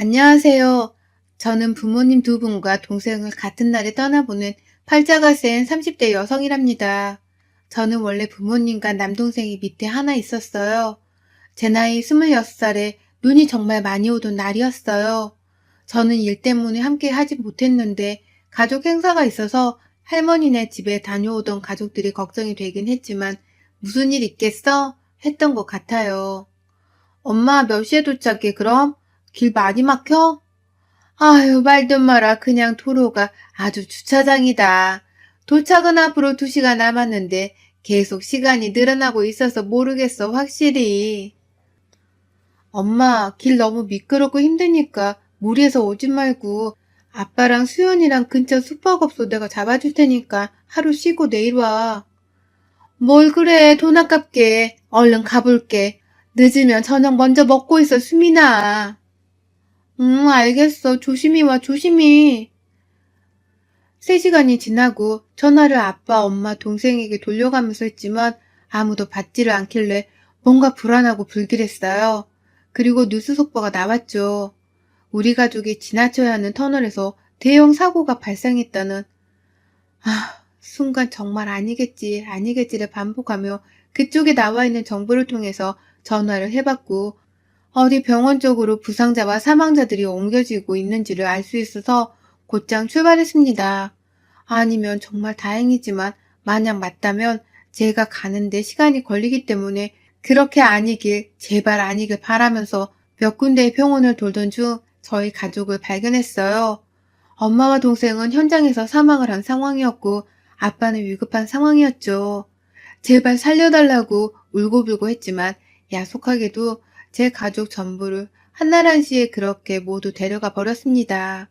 안녕하세요. 저는 부모님 두 분과 동생을 같은 날에 떠나보낸 팔자가 센 30대 여성이랍니다. 저는 원래 부모님과 남동생이 밑에 하나 있었어요. 제 나이 26살에 눈이 정말 많이 오던 날이었어요. 저는 일 때문에 함께 하지 못했는데 가족 행사가 있어서 할머니네 집에 다녀오던 가족들이 걱정이 되긴 했지만 무슨 일 있겠어? 했던 것 같아요. 엄마 몇 시에 도착해 그럼? 길 많이 막혀? 아유, 말도 마라. 그냥 도로가 아주 주차장이다. 도착은 앞으로 2시간 남았는데 계속 시간이 늘어나고 있어서 모르겠어, 확실히. 엄마, 길 너무 미끄럽고 힘드니까 무리해서 오지 말고 아빠랑 수연이랑 근처 숙박업소 내가 잡아줄 테니까 하루 쉬고 내일 와. 뭘 그래, 돈 아깝게. 얼른 가볼게. 늦으면 저녁 먼저 먹고 있어, 수민아. 응, 알겠어. 조심히 와, 조심히. 3시간이 지나고 전화를 아빠, 엄마, 동생에게 돌려가면서 했지만 아무도 받지를 않길래 뭔가 불안하고 불길했어요. 그리고 뉴스 속보가 나왔죠. 우리 가족이 지나쳐야 하는 터널에서 대형 사고가 발생했다는. 순간 정말 아니겠지, 아니겠지를 반복하며 그쪽에 나와 있는 정보를 통해서 전화를 해봤고 어디 병원 쪽으로 부상자와 사망자들이 옮겨지고 있는지를 알 수 있어서 곧장 출발했습니다. 아니면 정말 다행이지만 만약 맞다면 제가 가는데 시간이 걸리기 때문에 그렇게 아니길 제발 아니길 바라면서 몇 군데의 병원을 돌던 중 저희 가족을 발견했어요. 엄마와 동생은 현장에서 사망을 한 상황이었고 아빠는 위급한 상황이었죠. 제발 살려달라고 울고불고 했지만 야속하게도 제 가족 전부를 한날 한시에 그렇게 모두 데려가 버렸습니다.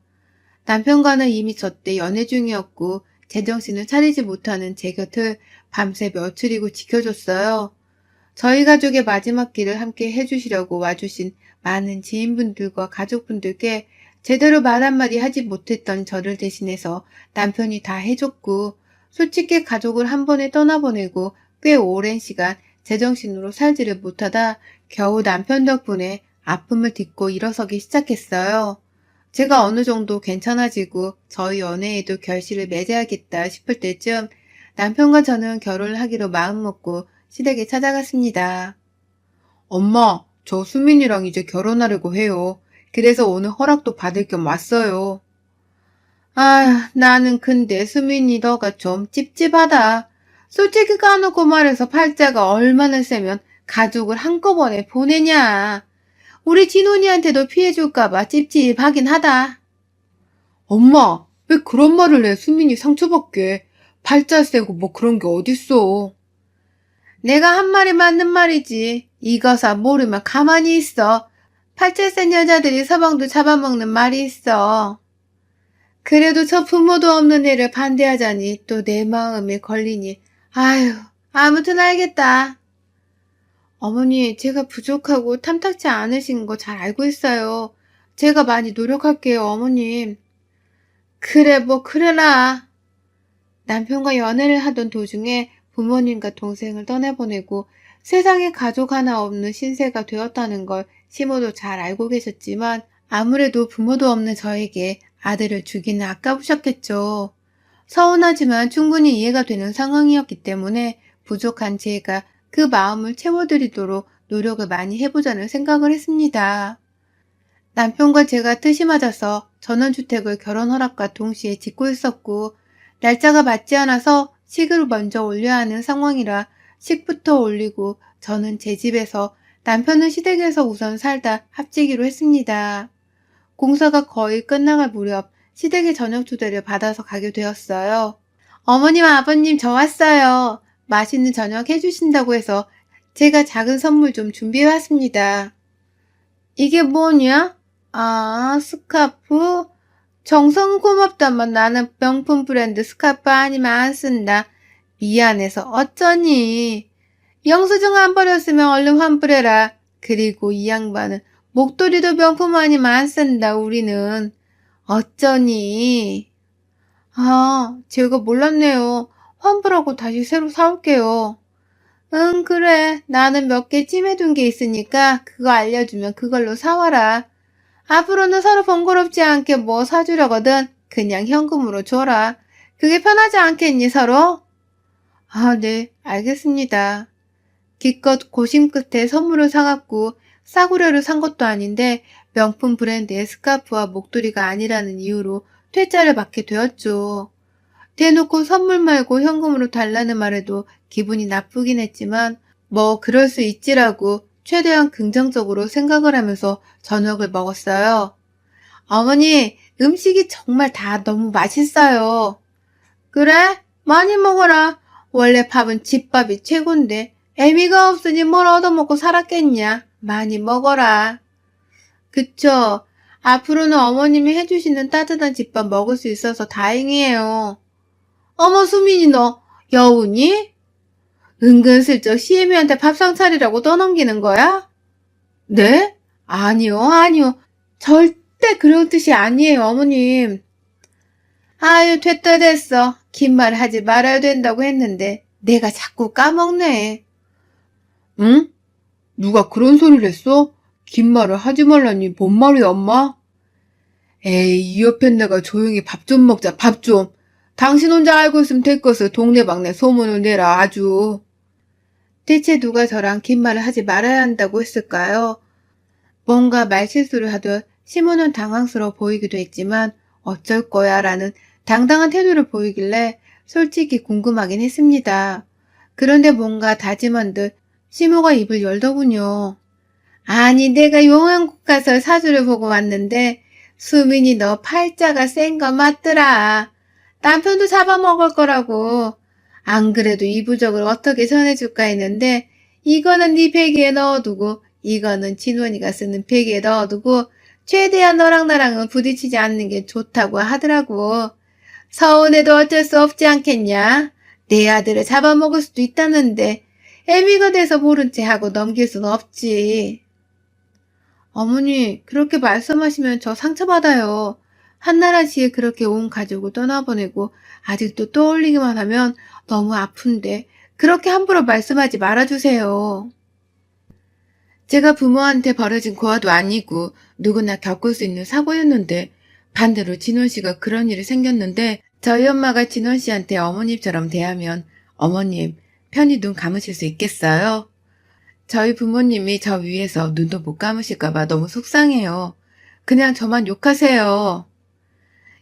남편과는 이미 저때 연애 중이었고 제정신을 차리지 못하는 제 곁을 밤새 며칠이고 지켜줬어요. 저희 가족의 마지막 길을 함께 해주시려고 와주신 많은 지인분들과 가족분들께 제대로 말 한마디 하지 못했던 저를 대신해서 남편이 다 해줬고 솔직히 가족을 한 번에 떠나보내고 꽤 오랜 시간 제정신으로 살지를 못하다 겨우 남편 덕분에 아픔을 딛고 일어서기 시작했어요. 제가 어느 정도 괜찮아지고 저희 연애에도 결실을 맺어야겠다 싶을 때쯤 남편과 저는 결혼을 하기로 마음먹고 시댁에 찾아갔습니다. 엄마, 저 수민이랑 이제 결혼하려고 해요. 그래서 오늘 허락도 받을 겸 왔어요. 나는 근데 수민이 너가 좀 찝찝하다. 솔직히 까놓고 말해서 팔자가 얼마나 세면 가족을 한꺼번에 보내냐. 우리 진훈이한테도 피해줄까봐 찝찝하긴 하다. 엄마, 왜 그런 말을 해? 수민이 상처받게. 팔자 세고 뭐 그런 게 어딨어. 내가 한 말이 맞는 말이지. 이거사 모르면 가만히 있어. 팔자 센 여자들이 서방도 잡아먹는 말이 있어. 그래도 저 부모도 없는 애를 반대하자니 또 내 마음에 걸리니. 아휴, 아무튼 알겠다. 어머니, 제가 부족하고 탐탁지 않으신 거 잘 알고 있어요. 제가 많이 노력할게요, 어머님. 그래, 뭐 그래라. 남편과 연애를 하던 도중에 부모님과 동생을 떠내보내고 세상에 가족 하나 없는 신세가 되었다는 걸 시모도 잘 알고 계셨지만 아무래도 부모도 없는 저에게 아들을 주기는 아까우셨겠죠. 서운하지만 충분히 이해가 되는 상황이었기 때문에 부족한 제가 그 마음을 채워드리도록 노력을 많이 해보자는 생각을 했습니다. 남편과 제가 뜻이 맞아서 전원주택을 결혼 허락과 동시에 짓고 있었고 날짜가 맞지 않아서 식을 먼저 올려야 하는 상황이라 식부터 올리고 저는 제 집에서 남편은 시댁에서 우선 살다 합치기로 했습니다. 공사가 거의 끝나갈 무렵 시댁의 저녁 초대를 받아서 가게 되었어요. 어머님, 아버님, 저 왔어요. 맛있는 저녁 해주신다고 해서 제가 작은 선물 좀 준비해왔습니다. 이게 뭐냐? 스카프? 정성 고맙다만 나는 명품 브랜드 스카프 아니면 안 쓴다. 미안해서 어쩌니. 영수증 안 버렸으면 얼른 환불해라. 그리고 이 양반은 목도리도 명품 아니면 안 쓴다, 우리는. 어쩌니. 제가 몰랐네요. 환불하고 다시 새로 사올게요. 응, 그래. 나는 몇 개 찜해둔 게 있으니까 그거 알려주면 그걸로 사와라. 앞으로는 서로 번거롭지 않게 뭐 사주려거든 그냥 현금으로 줘라. 그게 편하지 않겠니, 서로? 아, 네, 알겠습니다. 기껏 고심 끝에 선물을 사갖고 싸구려를 산 것도 아닌데 명품 브랜드의 스카프와 목도리가 아니라는 이유로 퇴짜를 받게 되었죠. 대놓고 선물 말고 현금으로 달라는 말에도 기분이 나쁘긴 했지만 뭐 그럴 수 있지라고 최대한 긍정적으로 생각을 하면서 저녁을 먹었어요. 어머니, 음식이 정말 다 너무 맛있어요. 그래? 많이 먹어라. 원래 밥은 집밥이 최고인데 애미가 없으니 뭘 얻어먹고 살았겠냐. 많이 먹어라. 그쵸? 앞으로는 어머님이 해주시는 따뜻한 집밥 먹을 수 있어서 다행이에요. 어머, 수민이 너 여우니? 은근슬쩍 시애미한테 밥상 차리라고 떠넘기는 거야? 네? 아니요, 아니요. 절대 그런 뜻이 아니에요, 어머님. 아유, 됐다 됐어. 긴 말 하지 말아야 된다고 했는데 내가 자꾸 까먹네. 응? 누가 그런 소리를 했어? 긴 말을 하지 말라니 뭔 말이야, 엄마? 에이, 이 옆에 내가 조용히 밥 좀 먹자, 밥 좀. 당신 혼자 알고 있으면 될 것을 동네방네 소문을 내라, 아주. 대체 누가 저랑 긴 말을 하지 말아야 한다고 했을까요? 뭔가 말실수를 하듯 시모는 당황스러워 보이기도 했지만 어쩔 거야 라는 당당한 태도를 보이길래 솔직히 궁금하긴 했습니다. 그런데 뭔가 다짐한 듯 시모가 입을 열더군요. 아니, 내가 용한국 가서 사주를 보고 왔는데 수민이 너 팔자가 센 거 맞더라. 남편도 잡아먹을 거라고. 안 그래도 이 부적을 어떻게 전해줄까 했는데 이거는 네 베개에 넣어두고 이거는 진원이가 쓰는 베개에 넣어두고 최대한 너랑 나랑은 부딪히지 않는 게 좋다고 하더라고. 서운해도 어쩔 수 없지 않겠냐? 내 아들을 잡아먹을 수도 있다는데 애미가 돼서 모른 채 하고 넘길 수는 없지. 어머니, 그렇게 말씀하시면 저 상처받아요. 한나라 씨에 그렇게 온 가족을 떠나보내고 아직도 떠올리기만 하면 너무 아픈데 그렇게 함부로 말씀하지 말아주세요. 제가 부모한테 벌어진 고아도 아니고 누구나 겪을 수 있는 사고였는데 반대로 진원 씨가 그런 일이 생겼는데 저희 엄마가 진원 씨한테 어머님처럼 대하면 어머님 편히 눈 감으실 수 있겠어요? 저희 부모님이 저 위에서 눈도 못 감으실까봐 너무 속상해요. 그냥 저만 욕하세요.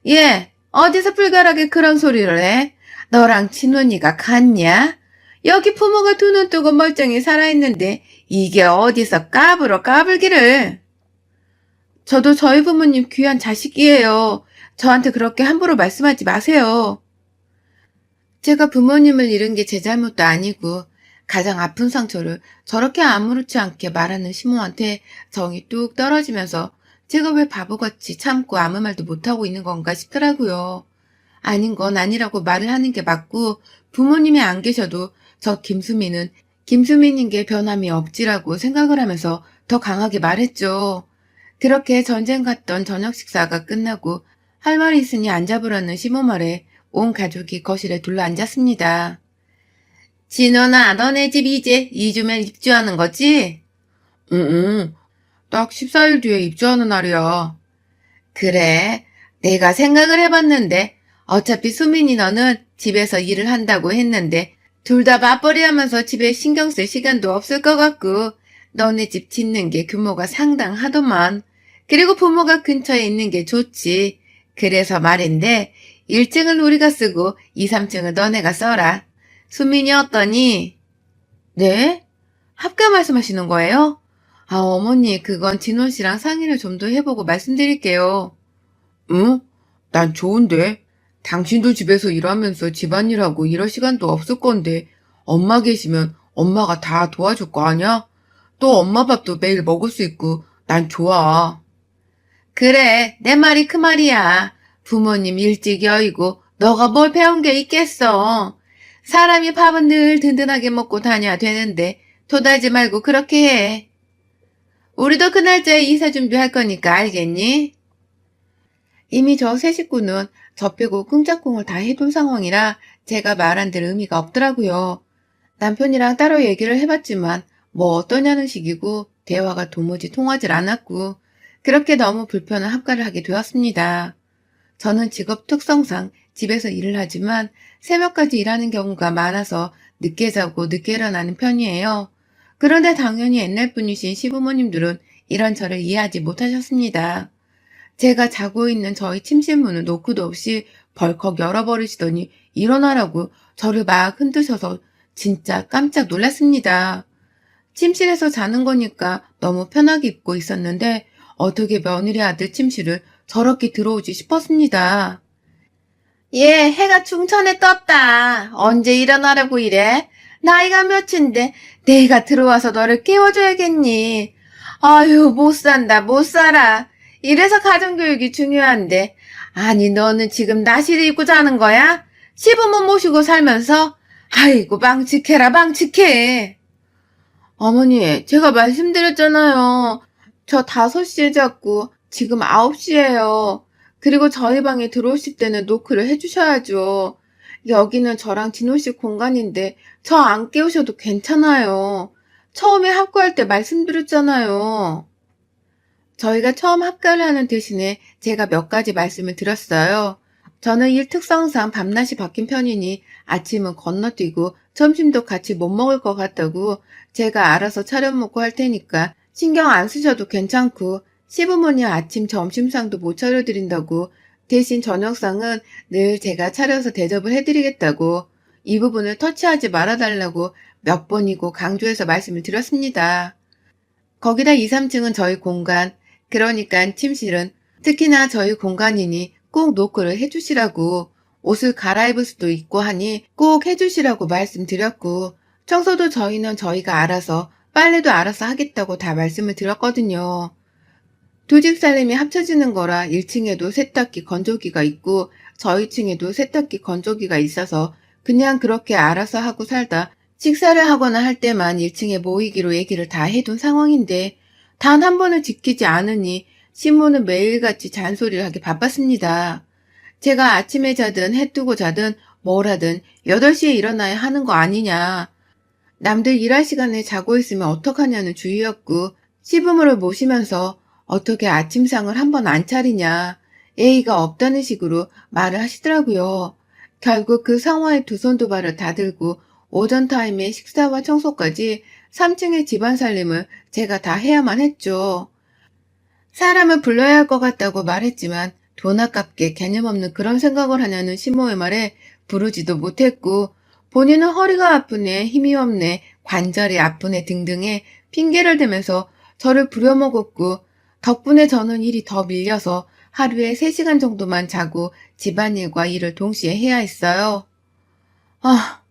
예, 어디서 불가락에 그런 소리를 해? 너랑 친언니가 같냐? 여기 부모가 두 눈 뜨고 멀쩡히 살아있는데 이게 어디서 까불어 까불기를. 저도 저희 부모님 귀한 자식이에요. 저한테 그렇게 함부로 말씀하지 마세요. 제가 부모님을 잃은 게 제 잘못도 아니고 가장 아픈 상처를 저렇게 아무렇지 않게 말하는 시모한테 정이 뚝 떨어지면서 제가 왜 바보같이 참고 아무 말도 못하고 있는 건가 싶더라고요. 아닌 건 아니라고 말을 하는 게 맞고 부모님이 안 계셔도 저 김수민은 김수민인 게 변함이 없지라고 생각을 하면서 더 강하게 말했죠. 그렇게 전쟁 갔던 저녁 식사가 끝나고 할 말이 있으니 앉아보라는 시모 말에 온 가족이 거실에 둘러앉았습니다. 진원아, 너네 집 이제 2주면 입주하는 거지? 응, 딱 14일 뒤에 입주하는 날이야. 그래, 내가 생각을 해봤는데 어차피 수민이 너는 집에서 일을 한다고 했는데 둘 다 맞벌이 하면서 집에 신경 쓸 시간도 없을 것 같고 너네 집 짓는 게 규모가 상당하더만. 그리고 부모가 근처에 있는 게 좋지. 그래서 말인데 1층은 우리가 쓰고 2, 3층은 너네가 써라. 수민이 어떠니? 네? 합격 말씀하시는 거예요? 아, 어머니, 그건 진원 씨랑 상의를 좀 더 해보고 말씀드릴게요. 응? 난 좋은데. 당신도 집에서 일하면서 집안일하고 이럴 시간도 없을 건데 엄마 계시면 엄마가 다 도와줄 거 아냐? 또 엄마 밥도 매일 먹을 수 있고 난 좋아. 그래, 내 말이 그 말이야. 부모님 일찍 여의고 너가 뭘 배운 게 있겠어. 사람이 밥은 늘 든든하게 먹고 다녀야 되는데 토달지 말고 그렇게 해. 우리도 그 날짜에 이사 준비할 거니까 알겠니? 이미 저 세 식구는 저 빼고 꿍짝꿍을 다 해둔 상황이라 제가 말한 들 의미가 없더라고요. 남편이랑 따로 얘기를 해봤지만 뭐 어떠냐는 식이고 대화가 도무지 통하질 않았고 그렇게 너무 불편한 합가를 하게 되었습니다. 저는 직업 특성상 집에서 일을 하지만 새벽까지 일하는 경우가 많아서 늦게 자고 늦게 일어나는 편이에요. 그런데 당연히 옛날 분이신 시부모님들은 이런 저를 이해하지 못하셨습니다. 제가 자고 있는 저희 침실 문을 노크도 없이 벌컥 열어버리시더니 일어나라고 저를 막 흔드셔서 진짜 깜짝 놀랐습니다. 침실에서 자는 거니까 너무 편하게 입고 있었는데 어떻게 며느리 아들 침실을 저렇게 들어오지 싶었습니다. 얘, 해가 중천에 떴다. 언제 일어나라고 이래? 나이가 몇인데 내가 들어와서 너를 깨워줘야겠니? 아유, 못 산다, 못 살아. 이래서 가정교육이 중요한데. 아니, 너는 지금 나시를 입고 자는 거야? 시부모 모시고 살면서? 아이고, 망측해라, 망측해. 어머니, 제가 말씀드렸잖아요. 저 5시에 잤고 지금 9시예요. 그리고 저희 방에 들어오실 때는 노크를 해주셔야죠. 여기는 저랑 진호 씨 공간인데 저 안 깨우셔도 괜찮아요. 처음에 합구할 때 말씀드렸잖아요. 저희가 처음 합가를 하는 대신에 제가 몇 가지 말씀을 드렸어요. 저는 일 특성상 밤낮이 바뀐 편이니 아침은 건너뛰고 점심도 같이 못 먹을 것 같다고 제가 알아서 차려 먹고 할 테니까 신경 안 쓰셔도 괜찮고 시부모님 아침 점심상도 못 차려드린다고 대신 저녁상은 늘 제가 차려서 대접을 해드리겠다고 이 부분을 터치하지 말아달라고 몇 번이고 강조해서 말씀을 드렸습니다. 거기다 2, 3층은 저희 공간, 그러니까 침실은 특히나 저희 공간이니 꼭 노크를 해주시라고 옷을 갈아입을 수도 있고 하니 꼭 해주시라고 말씀드렸고 청소도 저희는 저희가 알아서 빨래도 알아서 하겠다고 다 말씀을 드렸거든요. 두 집 살림이 합쳐지는 거라 1층에도 세탁기 건조기가 있고 저희 층에도 세탁기 건조기가 있어서 그냥 그렇게 알아서 하고 살다 식사를 하거나 할 때만 1층에 모이기로 얘기를 다 해둔 상황인데 단 한 번을 지키지 않으니 신부는 매일같이 잔소리를 하기 바빴습니다. 제가 아침에 자든 해 뜨고 자든 뭘 하든 8시에 일어나야 하는 거 아니냐. 남들 일할 시간에 자고 있으면 어떡하냐는 주의였고 시부모를 모시면서 어떻게 아침상을 한 번 안 차리냐. 예의가 없다는 식으로 말을 하시더라고요. 결국 그 상황에 두 손 두 발을 다 들고 오전 타임에 식사와 청소까지 3층의 집안 살림을 제가 다 해야만 했죠. 사람을 불러야 할 것 같다고 말했지만 돈 아깝게 개념 없는 그런 생각을 하냐는 신모의 말에 부르지도 못했고 본인은 허리가 아프네, 힘이 없네, 관절이 아프네 등등의 핑계를 대면서 저를 부려먹었고 덕분에 저는 일이 더 밀려서 하루에 3시간 정도만 자고 집안일과 일을 동시에 해야 했어요. 아,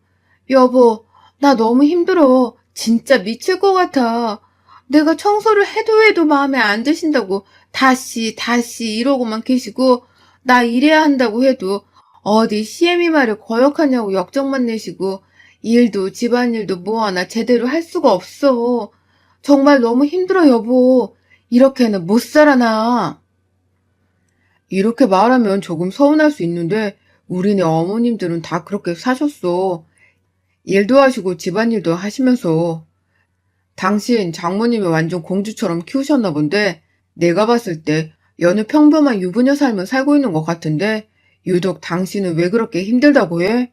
여보, 나 너무 힘들어. 진짜 미칠 것 같아. 내가 청소를 해도 마음에 안 드신다고 다시 이러고만 계시고 나 일해야 한다고 해도 어디 CM이 말을 거역하냐고 역정만 내시고 일도 집안일도 뭐 하나 제대로 할 수가 없어. 정말 너무 힘들어 여보. 이렇게는 못 살아 나. 이렇게 말하면 조금 서운할 수 있는데 우리네 어머님들은 다 그렇게 사셨어. 일도 하시고 집안일도 하시면서. 당신 장모님이 완전 공주처럼 키우셨나 본데 내가 봤을 때 여느 평범한 유부녀 삶을 살고 있는 것 같은데 유독 당신은 왜 그렇게 힘들다고 해?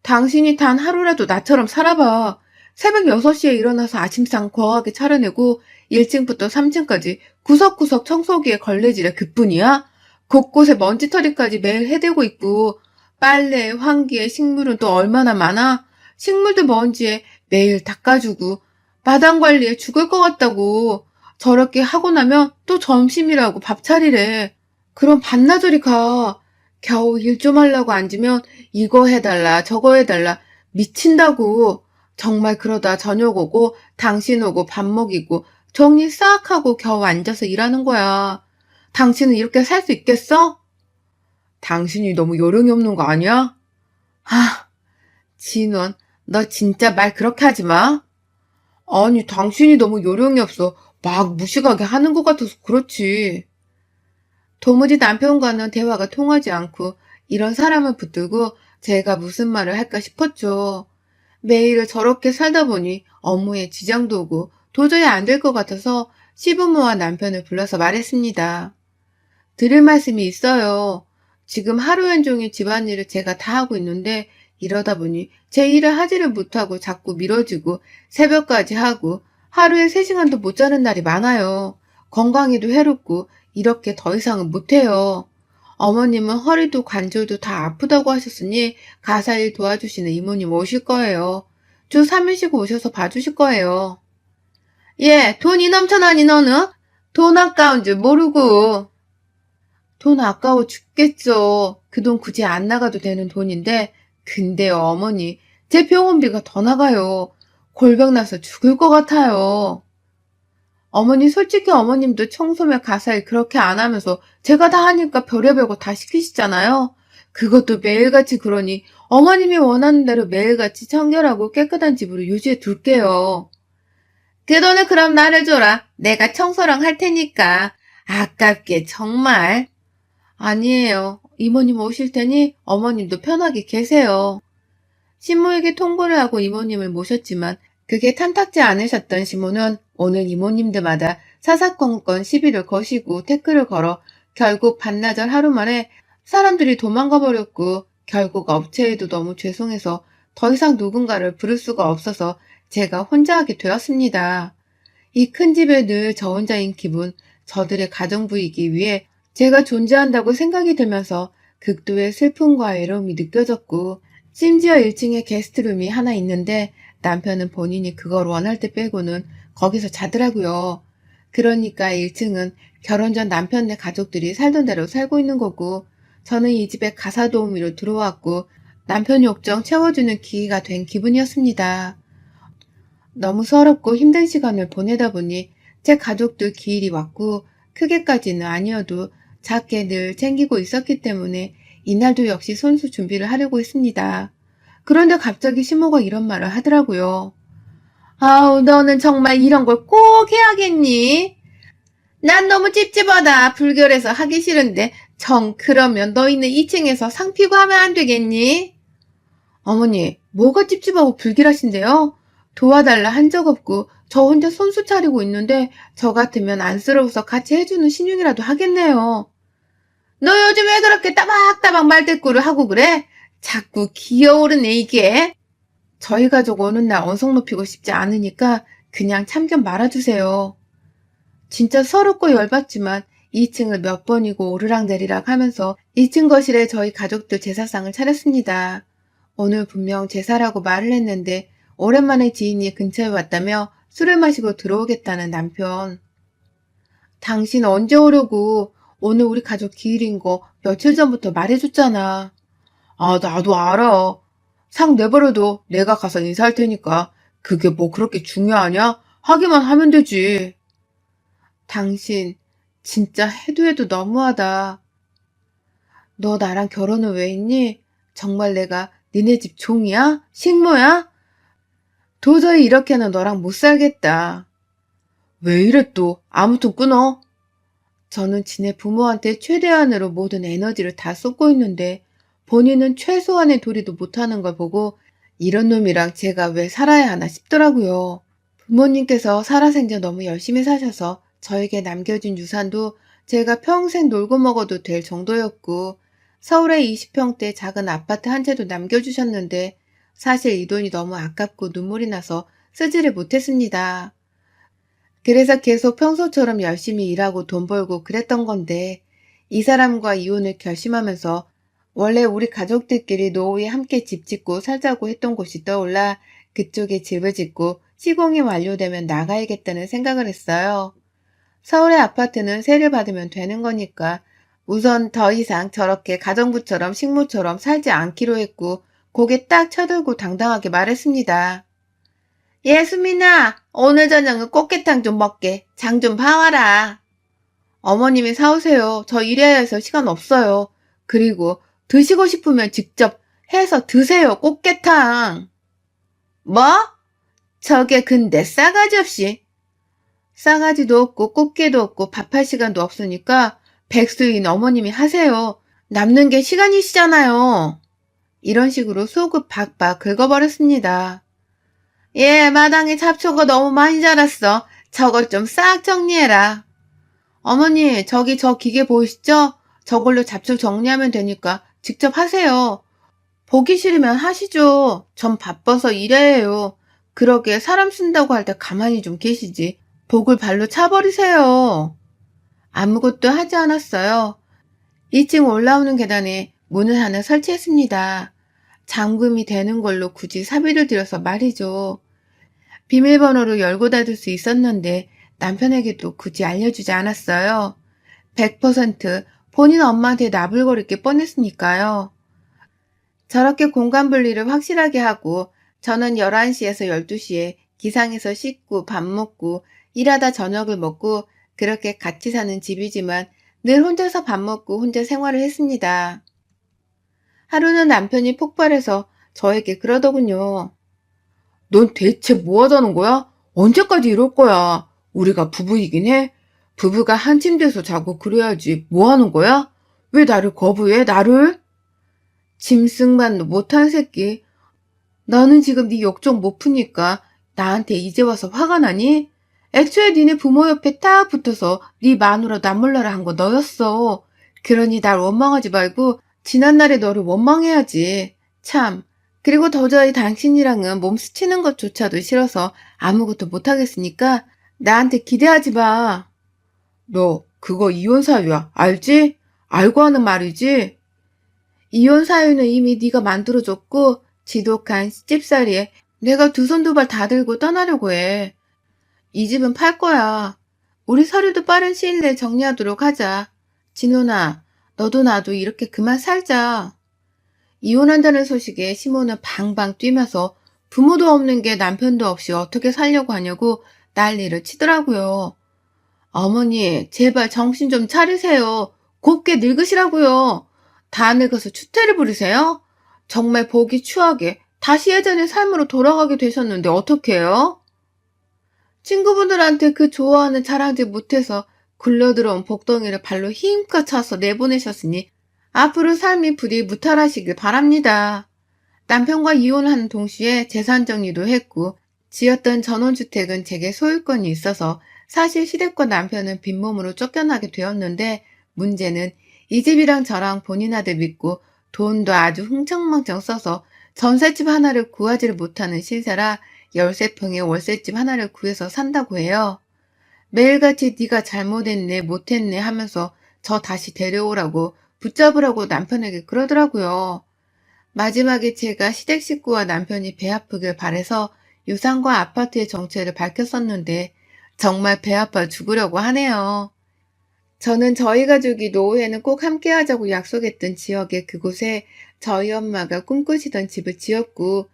당신이 단 하루라도 나처럼 살아봐. 새벽 6시에 일어나서 아침상 거하게 차려내고 1층부터 3층까지 구석구석 청소기에 걸레질에 그뿐이야? 곳곳에 먼지털이까지 매일 해대고 있고 빨래, 환기에 식물은 또 얼마나 많아? 식물도 먼지에 매일 닦아주고 마당 관리에 죽을 것 같다고. 저렇게 하고 나면 또 점심이라고 밥 차리래. 그럼 반나절이 가. 겨우 일 좀 하려고 앉으면 이거 해달라 저거 해달라 미친다고. 정말 그러다 저녁 오고 당신 오고 밥 먹이고 정리 싹 하고 겨우 앉아서 일하는 거야. 당신은 이렇게 살 수 있겠어? 당신이 너무 요령이 없는 거 아니야? 아, 진원, 너 진짜 말 그렇게 하지 마. 아니, 당신이 너무 요령이 없어. 막 무식하게 하는 것 같아서 그렇지. 도무지 남편과는 대화가 통하지 않고 이런 사람을 붙들고 제가 무슨 말을 할까 싶었죠. 매일을 저렇게 살다 보니 업무에 지장도 오고 도저히 안 될 것 같아서 시부모와 남편을 불러서 말했습니다. 드릴 말씀이 있어요. 지금 하루 온종일 집안일을 제가 다 하고 있는데 이러다 보니 제 일을 하지를 못하고 자꾸 미뤄지고 새벽까지 하고 하루에 3시간도 못 자는 날이 많아요. 건강에도 해롭고 이렇게 더 이상은 못해요. 어머님은 허리도 관절도 다 아프다고 하셨으니 가사일 도와주시는 이모님 오실 거예요. 주 3일 쉬고 오셔서 봐주실 거예요. 예, 돈이 넘쳐나니 너는? 돈 아까운 줄 모르고. 돈 아까워 죽겠죠. 그 돈 굳이 안 나가도 되는 돈인데, 근데요, 어머니, 제 병원비가 더 나가요. 골병 나서 죽을 것 같아요. 어머니, 솔직히 어머님도 청소며 가사일 그렇게 안 하면서 제가 다 하니까 별의별 거 다 시키시잖아요. 그것도 매일같이 그러니 어머님이 원하는 대로 매일같이 청결하고 깨끗한 집으로 유지해 둘게요. 그 돈을 그럼 나를 줘라. 내가 청소랑 할 테니까. 아깝게 정말. 아니에요. 이모님 오실 테니 어머님도 편하게 계세요. 신모에게 통보를 하고 이모님을 모셨지만 그게 탐탁지 않으셨던 신모는 오늘 이모님들마다 사사건건 시비를 거시고 태클을 걸어 결국 반나절 하루 만에 사람들이 도망가 버렸고 결국 업체에도 너무 죄송해서 더 이상 누군가를 부를 수가 없어서 제가 혼자 하게 되었습니다. 이 큰 집에 늘 저 혼자인 기분, 저들의 가정부이기 위해 제가 존재한다고 생각이 들면서 극도의 슬픔과 외로움이 느껴졌고 심지어 1층에 게스트룸이 하나 있는데 남편은 본인이 그걸 원할 때 빼고는 거기서 자더라고요. 그러니까 1층은 결혼 전 남편네 가족들이 살던 대로 살고 있는 거고 저는 이 집에 가사 도우미로 들어왔고 남편 욕정 채워주는 기회가 된 기분이었습니다. 너무 서럽고 힘든 시간을 보내다 보니 제 가족들 기일이 왔고 크게까지는 아니어도 작게 늘 챙기고 있었기 때문에 이날도 역시 손수 준비를 하려고 했습니다. 그런데 갑자기 시모가 이런 말을 하더라고요. 아우, 너는 정말 이런 걸 꼭 해야겠니? 난 너무 찝찝하다. 불결해서 하기 싫은데 그러면 너희는 2층에서 상 피고 하면 안 되겠니? 어머니, 뭐가 찝찝하고 불길하신데요? 도와달라 한 적 없고 저 혼자 손수 차리고 있는데 저 같으면 안쓰러워서 같이 해주는 신용이라도 하겠네요. 너 요즘 왜 그렇게 따박따박 말대꾸를 하고 그래? 자꾸 기어오르네 이게. 저희 가족 오는 날 언성 높이고 싶지 않으니까 그냥 참견 말아주세요. 진짜 서럽고 열받지만 2층을 몇 번이고 오르락내리락 하면서 2층 거실에 저희 가족들 제사상을 차렸습니다. 오늘 분명 제사라고 말을 했는데 오랜만에 지인이 근처에 왔다며 술을 마시고 들어오겠다는 남편. 당신 언제 오려고? 오늘 우리 가족 기일인 거 며칠 전부터 말해줬잖아. 아, 나도 알아. 상 내버려둬. 내가 가서 인사할 테니까. 그게 뭐 그렇게 중요하냐? 하기만 하면 되지. 당신 진짜 해도 너무하다. 너 나랑 결혼은 왜 했니? 정말 내가 니네 집 종이야? 식모야? 도저히 이렇게는 너랑 못 살겠다. 왜 이래 또? 아무튼 끊어. 저는 지네 부모한테 최대한으로 모든 에너지를 다 쏟고 있는데 본인은 최소한의 도리도 못하는 걸 보고 이런 놈이랑 제가 왜 살아야 하나 싶더라고요. 부모님께서 살아생전 너무 열심히 사셔서 저에게 남겨준 유산도 제가 평생 놀고 먹어도 될 정도였고 서울의 20평대 작은 아파트 한 채도 남겨주셨는데 사실 이 돈이 너무 아깝고 눈물이 나서 쓰지를 못했습니다. 그래서 계속 평소처럼 열심히 일하고 돈 벌고 그랬던 건데 이 사람과 이혼을 결심하면서 원래 우리 가족들끼리 노후에 함께 집 짓고 살자고 했던 곳이 떠올라 그쪽에 집을 짓고 시공이 완료되면 나가야겠다는 생각을 했어요. 서울의 아파트는 세를 받으면 되는 거니까 우선 더 이상 저렇게 가정부처럼 식모처럼 살지 않기로 했고 고개 딱 쳐들고 당당하게 말했습니다. 예, 수민아, 오늘 저녁은 꽃게탕 좀 먹게. 장 좀 봐와라. 어머님이 사오세요. 저 일해야 해서 시간 없어요. 그리고 드시고 싶으면 직접 해서 드세요, 꽃게탕. 뭐? 저게 근데 싸가지 없이. 싸가지도 없고 꽃게도 없고 밥할 시간도 없으니까 백수인 어머님이 하세요. 남는 게 시간이시잖아요. 이런 식으로 속을 박박 긁어버렸습니다. 예, 마당에 잡초가 너무 많이 자랐어. 저것 좀 싹 정리해라. 어머니, 저기 저 기계 보이시죠? 저걸로 잡초 정리하면 되니까 직접 하세요. 보기 싫으면 하시죠. 전 바빠서 일해야 해요. 그러게 사람 쓴다고 할 때 가만히 좀 계시지. 복을 발로 차버리세요. 아무것도 하지 않았어요. 2층 올라오는 계단에 문을 하나 설치했습니다. 잠금이 되는 걸로 굳이 사비를 들여서 말이죠. 비밀번호로 열고 닫을 수 있었는데 남편에게도 굳이 알려주지 않았어요. 100% 본인 엄마한테 나불거릴 게 뻔했으니까요. 저렇게 공간 분리를 확실하게 하고 저는 11시에서 12시에 기상해서 씻고 밥 먹고 일하다 저녁을 먹고 그렇게 같이 사는 집이지만 늘 혼자서 밥 먹고 혼자 생활을 했습니다. 하루는 남편이 폭발해서 저에게 그러더군요. 넌 대체 뭐 하자는 거야? 언제까지 이럴 거야? 우리가 부부이긴 해? 부부가 한 침대에서 자고 그래야지. 뭐 하는 거야? 왜 나를 거부해? 나를? 짐승만 못한 새끼. 너는 지금 네 욕 좀 못 푸니까 나한테 이제 와서 화가 나니? 애초에 니네 부모 옆에 딱 붙어서 네 마누라 남몰라라 한 거 너였어. 그러니 날 원망하지 말고 지난날에 너를 원망해야지. 참. 그리고 도저히 당신이랑은 몸 스치는 것조차도 싫어서 아무것도 못하겠으니까 나한테 기대하지 마. 너 그거 이혼 사유야. 알지? 알고 하는 말이지? 이혼 사유는 이미 네가 만들어줬고 지독한 시집살이에 내가 두 손 두 발 다 들고 떠나려고 해. 이 집은 팔 거야. 우리 서류도 빠른 시일 내에 정리하도록 하자. 진호나, 너도 나도 이렇게 그만 살자. 이혼한다는 소식에 시모는 방방 뛰면서 부모도 없는 게 남편도 없이 어떻게 살려고 하냐고 난리를 치더라고요. 어머니, 제발 정신 좀 차리세요. 곱게 늙으시라고요. 다 늙어서 추태를 부리세요? 정말 보기 추하게 다시 예전의 삶으로 돌아가게 되셨는데 어떡해요? 친구분들한테 그 좋아하는 자랑지 못해서 굴러들어온 복덩이를 발로 힘껏 차서 내보내셨으니 앞으로 삶이 부디 무탈하시길 바랍니다. 남편과 이혼하는 동시에 재산 정리도 했고 지었던 전원주택은 제게 소유권이 있어서 사실 시댁과 남편은 빈몸으로 쫓겨나게 되었는데 문제는 이 집이랑 저랑 본인 아들 믿고 돈도 아주 흥청망청 써서 전셋집 하나를 구하지를 못하는 신세라 13평의 월세집 하나를 구해서 산다고 해요. 매일같이 네가 잘못했네 못했네 하면서 저 다시 데려오라고 붙잡으라고 남편에게 그러더라고요. 마지막에 제가 시댁 식구와 남편이 배 아프길 바래서 유상과 아파트의 정체를 밝혔었는데 정말 배 아파 죽으려고 하네요. 저는 저희 가족이 노후에는 꼭 함께 하자고 약속했던 지역의 그곳에 저희 엄마가 꿈꾸시던 집을 지었고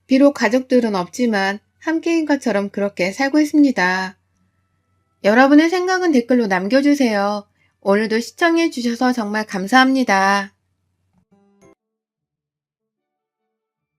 비록 가족들은 없지만 함께인 것처럼 그렇게 살고 있습니다. 여러분의 생각은 댓글로 남겨주세요. 오늘도 시청해주셔서 정말 감사합니다.